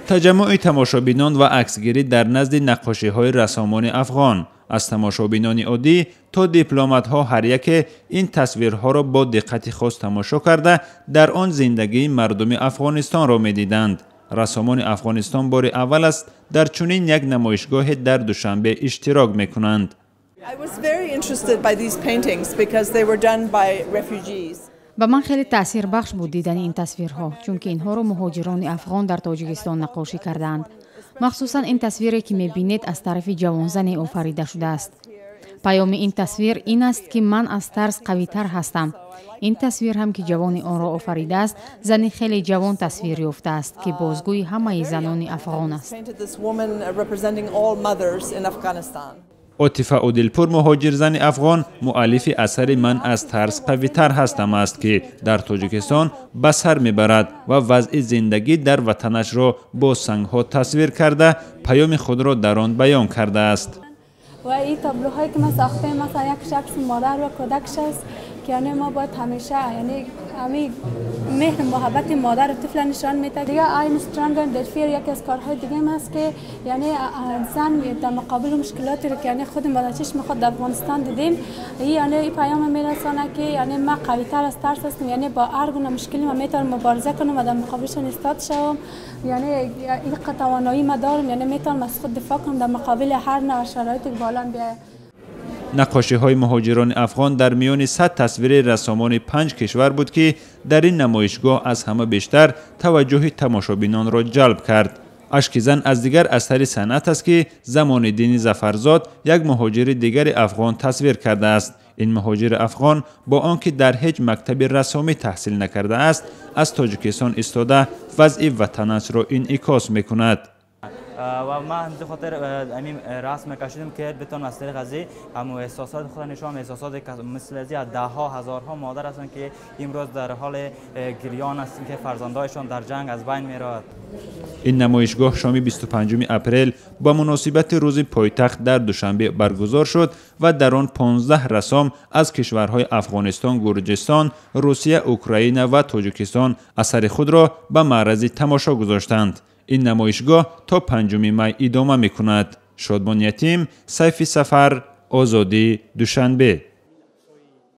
تجمع تماشابینان و عکسگیری در نزد نقاشی‌های رسامان افغان. از تماشابینان عادی تا دیپلمات‌ها هر یک این تصویرها را با دقت خاص تماشا کرده در آن زندگی مردم افغانستان را می‌دیدند. رسامان افغانستان بار اول است در چنین یک نمایشگاه در دوشنبه اشتراک می‌کنند. به من خیلی تأثیر بخش بود دیدن این تصویرها، چون که اینها را مهاجران افغان در تاجیکستان نقاشی کردند. مخصوصا این تصویری که می‌بینید از طرف جوانزنی آفریده شده است. پیام این تصویر این است که من از ترس قوی‌تر هستم. این تصویر هم که جوان آن را آفریده است، زنی خیلی جوان تصویر یافته است که بازگوی همه زنان افغان است. عاطفه عادلپور مهاجر زن افغان مؤلف اثر من از ترس قوی‌تر هستم است که در تاجیکستان به سر میبرد و وضع زندگی در وطنش را با سنگ‌ها تصویر کرده پیام خود را در آن بیان کرده است. و این تابلوهایی که من ساختم مثلا یک شخص مادر و کودکش است که یعنی ما باید همیشه یعنی همین مهر محبت مادر و طفل نشان میده. دیگه این استرانگ اند فیر یک از کارهای دیگه هم است که یعنی انسان در مقابل مشکلاتی رو که یعنی خود ما در چشم خود در افغانستان دیدیم، این پیام میرسونه که یعنی ما قوی تر از ترس هستم، یعنی با هر گونه مشکلی ما میتونم مبارزه کنم و در مقابلشون ایستاد شوم. یعنی این توانایی ما دارم، یعنی میتونم از خود دفاع کنم در مقابل هر نوع شرایطی که بالا بیاید. نقاشی‌های مهاجران افغان در میان 100 تصویر رسامان 5 کشور بود که در این نمایشگاه از همه بیشتر توجه تماشابینان را جلب کرد. اشکیزن از دیگر اثر صنعت است که زمان دین ظفرزاد یک مهاجر دیگر افغان تصویر کرده است. این مهاجر افغان با آنکه در هیچ مکتب رسامی تحصیل نکرده است، از تاجیکستان ایستاده وضع وطنش را انعکاس می‌کند. و من به خاطر همین رسم کشیدم که بتونم از طریق از همون احساسات خود نشان، احساسات مثل از ده ها هزارها مادر هستند که امروز در حال گریان هستند که فرزندایشان در جنگ از بین میرود. این نمایشگاه شام 25 اپریل با مناسبت روز پایتخت در دوشنبه برگزار شد و در آن 15 رسام از کشورهای افغانستان، گرجستان، روسیه، اوکراین و تاجیکستان اثر خود را به معرض تماشا گذاشتند. این نمایشگاه تا 5 می ادامه می کند. شادمان یتیم، سیف سفر، آزادی، دوشنبه.